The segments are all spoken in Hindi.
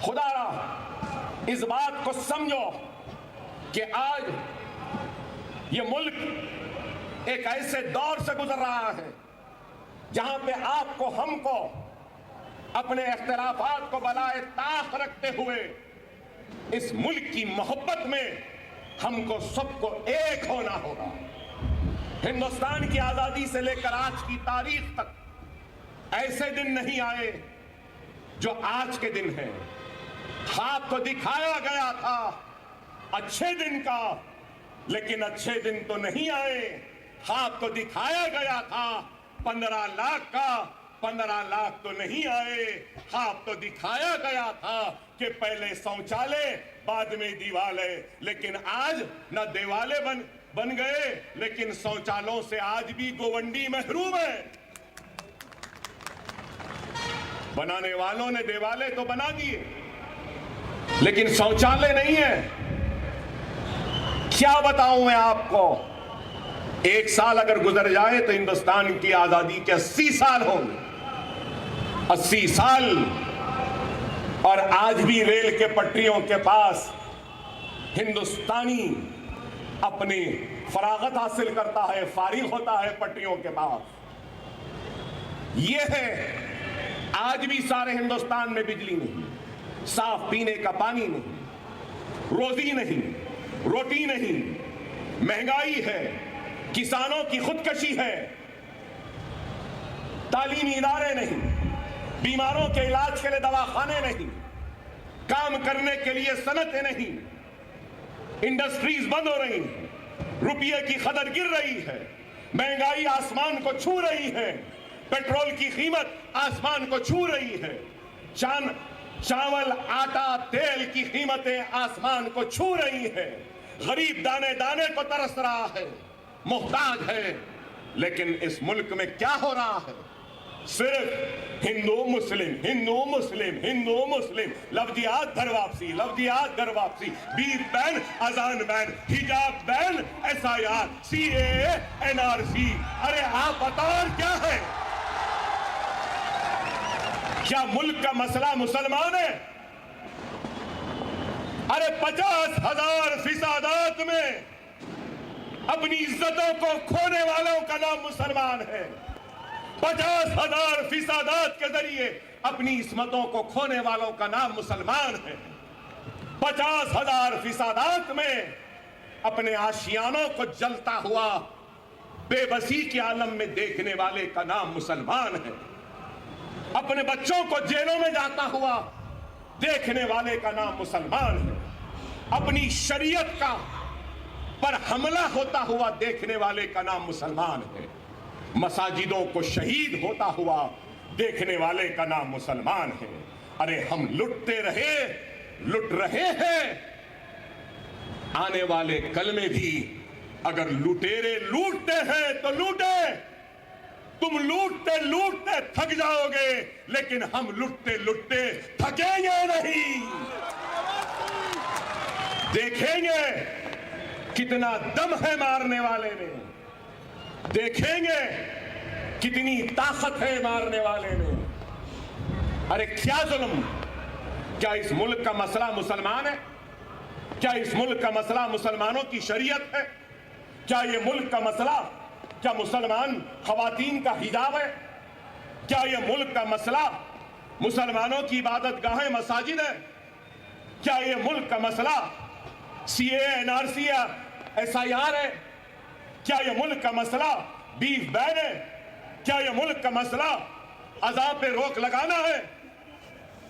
खुदारा इस बात को समझो कि आज ये मुल्क एक ऐसे दौर से गुजर रहा है जहां पे आपको हमको अपने इख्तिलाफात को बलाए ताक रखते हुए इस मुल्क की मोहब्बत में हमको सबको एक होना होगा। हिंदुस्तान की आजादी से लेकर आज की तारीख तक ऐसे दिन नहीं आए जो आज के दिन हैं। ख्वाब तो दिखाया गया था अच्छे दिन का, लेकिन अच्छे दिन तो नहीं आए। ख्वाब तो दिखाया गया था 15 लाख का, 15 लाख तो नहीं आए। ख्वाब तो दिखाया गया था कि पहले शौचालय बाद में दीवाले, लेकिन आज न देवाले बन गए, लेकिन शौचालयों से आज भी गोवंडी महरूम है। बनाने वालों ने देवाले तो बना दिए, लेकिन शौचालय नहीं है। क्या बताऊं मैं आपको, एक साल अगर गुजर जाए तो हिंदुस्तान की आजादी के 80 साल होंगे। 80 साल, और आज भी रेल के पटरियों के पास हिंदुस्तानी अपनी फरागत हासिल करता है, फारिग होता है पटरियों के पास। ये है, आज भी सारे हिंदुस्तान में बिजली नहीं, साफ पीने का पानी नहीं, रोजी नहीं, रोटी नहीं, महंगाई है, किसानों की खुदकशी है, तालीमी इदारे नहीं, बीमारों के इलाज के लिए दवाखाने नहीं, काम करने के लिए सनतें नहीं, इंडस्ट्रीज बंद हो रही हैं, रुपये की कदर गिर रही है, महंगाई आसमान को छू रही है, पेट्रोल की कीमत आसमान को छू रही है, चावल, आटा, तेल की कीमतें आसमान को छू रही है, गरीब दाने दाने को तरस रहा है, मुहताज है। लेकिन इस मुल्क में क्या हो रहा है? सिर्फ हिंदू मुस्लिम, हिंदू मुस्लिम, हिंदू मुस्लिम, लफ्जियात घर वापसी, लफ्जियात घर वापसी, बीफ बैन, अजान बैन, हिजाब बैन, SIR, CAA, NRC। अरे आप बताओ क्या है? क्या मुल्क का मसला मुसलमान है? अरे 50,000 फिसादात में अपनी इज्जतों को खोने वालों का नाम मुसलमान है। 50,000 फिसादात के जरिए अपनी इस्मतों को खोने वालों का नाम मुसलमान है। 50,000 फिसादात में अपने आशियानों को जलता हुआ बेबसी के आलम में देखने वाले का नाम मुसलमान है। अपने बच्चों को जेलों में जाता हुआ देखने वाले का नाम मुसलमान है। अपनी शरीयत का पर हमला होता हुआ देखने वाले का नाम मुसलमान है। मसाजिदों को शहीद होता हुआ देखने वाले का नाम मुसलमान है। अरे हम लुटते रहे, लुट रहे हैं। आने वाले कल में भी अगर लुटेरे लूटते हैं तो लूटे। तुम लूटते लूटते थक जाओगे, लेकिन हम लुटते लुटते थकेंगे नहीं। देखेंगे कितना दम है मारने वाले में, देखेंगे कितनी ताकत है मारने वाले में। अरे क्या जुल्म! क्या इस मुल्क का मसला मुसलमान है? क्या इस मुल्क का मसला मुसलमानों की शरीयत है? क्या ये मुल्क का मसला क्या मुसलमान खवातीन का हिजाब है? क्या ये मुल्क का मसला मुसलमानों की इबादत गाहें मसाजिद है? क्या ये मुल्क का मसला CAA, NRC या SIR है? क्या ये मुल्क का मसला बीफ बैन है? क्या ये मुल्क का मसला अज़ाब पे रोक लगाना है?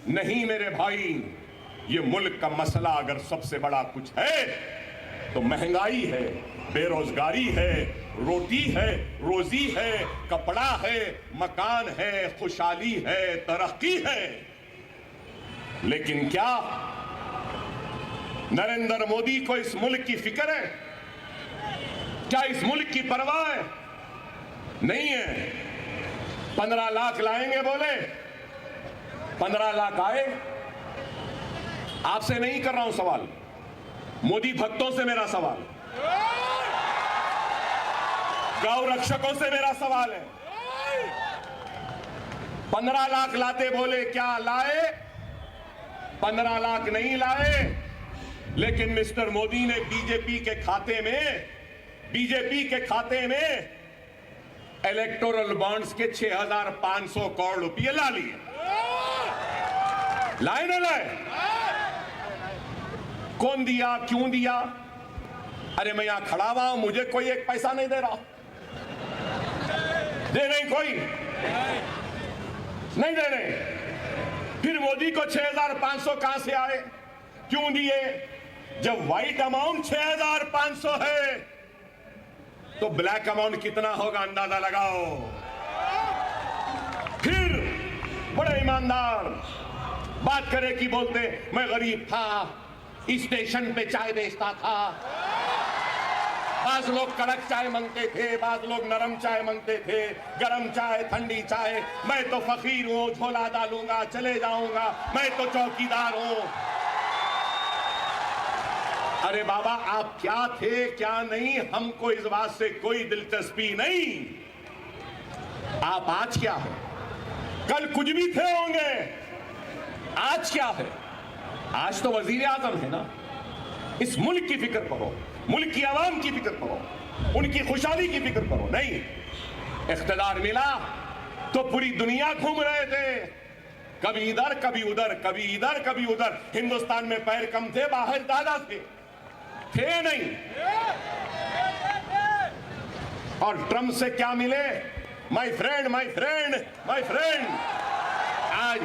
नहीं मेरे भाई, ये मुल्क का मसला अगर सबसे बड़ा कुछ है तो महंगाई है, बेरोजगारी है, रोटी है, रोजी है, कपड़ा है, मकान है, खुशहाली है, तरक्की है। लेकिन क्या नरेंद्र मोदी को इस मुल्क की फिक्र है? क्या इस मुल्क की परवाह है? नहीं है। 15 लाख लाएंगे बोले, 15 लाख आए। आपसे नहीं कर रहा हूं सवाल, मोदी भक्तों से मेरा सवाल, गौ रक्षकों से मेरा सवाल है। 15 लाख लाते बोले, क्या लाए? 15 लाख नहीं लाए, लेकिन मिस्टर मोदी ने बीजेपी के खाते में इलेक्टोरल बॉन्ड्स के 6,500 करोड़ रुपए ला लिए। लाए ना लाए? कौन दिया, क्यों दिया? अरे मैं यहां खड़ा हुआ हूं, मुझे कोई एक पैसा नहीं दे रहा। दे नहीं, कोई नहीं दे रहे। फिर मोदी को 6,500 कहां से आए, क्यों दिए? जब व्हाइट अमाउंट 6,500 है तो ब्लैक अमाउंट कितना होगा, अंदाजा लगाओ। फिर बड़े ईमानदार बात करे कि बोलते मैं गरीब था, स्टेशन पे चाय बेचता था। बाज लोग कड़क चाय मांगते थे, बाज लोग नरम चाय मांगते थे, गरम चाय, ठंडी चाय। मैं तो फकीर हूं, झोला डालूंगा, चले जाऊंगा, मैं तो चौकीदार हूं। अरे बाबा, आप क्या थे क्या नहीं, हमको इस बात से कोई दिलचस्पी नहीं। आप आज क्या है, कल कुछ भी थे होंगे, आज क्या है? आज तो वजीर आजम है ना। इस मुल्क की फिक्र करो, मुल्क की आवाम की फिक्र करो, उनकी खुशहाली की फिक्र करो। नहीं, इख्तिदार मिला तो पूरी दुनिया घूम रहे थे, कभी इधर कभी उधर, कभी इधर कभी उधर। हिंदुस्तान में पैर कम थे, बाहर ज्यादा थे नहीं। और ट्रम्प से क्या मिले? My friend, my friend, my friend. आज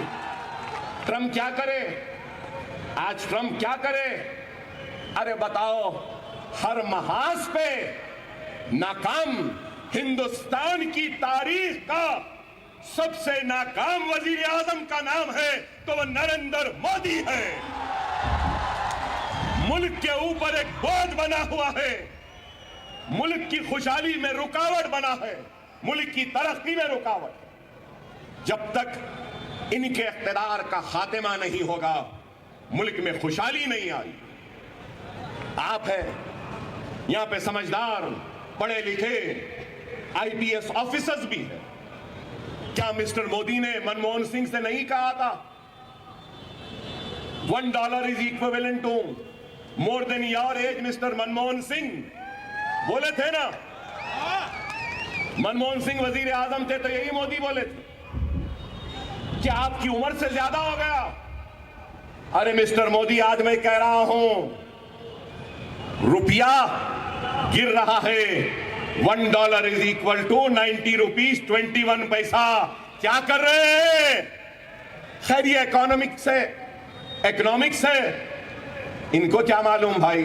ट्रम्प क्या करे? आज ट्रम्प क्या करे? अरे बताओ, हर महाज पे नाकाम, हिंदुस्तान की तारीख का सबसे नाकाम वजीर आजम का नाम है तो वह नरेंद्र मोदी है। मुल्क के ऊपर एक बोझ बना हुआ है, मुल्क की खुशहाली में रुकावट बना है, मुल्क की तरक्की में रुकावट। जब तक इनके इख्तिदार का खात्मा नहीं होगा, मुल्क में खुशहाली नहीं आई। आप है यहां पे समझदार, पढ़े लिखे आईपीएस ऑफिसर्स भी हैं। क्या मिस्टर मोदी ने मनमोहन सिंह से नहीं कहा था $1 is equivalent to more than your age? Mister Manmohan Singh बोले थे ना। मनमोहन सिंह वजीर आजम थे तो यही मोदी बोले थे। क्या आपकी उम्र से ज्यादा हो गया? अरे मिस्टर मोदी, आज मैं कह रहा हूं, रुपया गिर रहा है। $1 इज इक्वल टू 90 रुपीज 21 पैसा। क्या कर रहे हैं? खैर ये इकोनॉमिक्स है, इनको क्या मालूम भाई।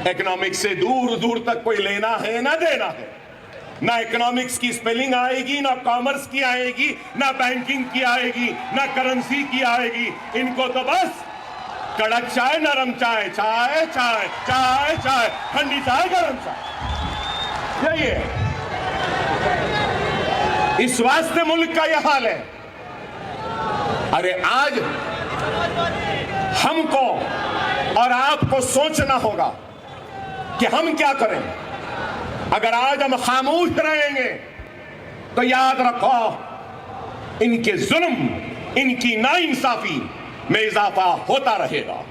इकोनॉमिक्स से दूर दूर तक कोई लेना है ना देना है। ना इकोनॉमिक्स की स्पेलिंग आएगी, ना कॉमर्स की आएगी, ना बैंकिंग की आएगी, ना करेंसी की आएगी। इनको तो बस कड़क चाय, नरम चाय, चाय चाय चाय चाय, ठंडी चाय, गरम चाय, यही है। इस वास्ते मुल्क का यह हाल है। अरे आज हमको और आपको सोचना होगा कि हम क्या करें। अगर आज हम खामोश रहेंगे तो याद रखो, इनके जुल्म, इनकी नाइंसाफी में इजाफा होता रहेगा।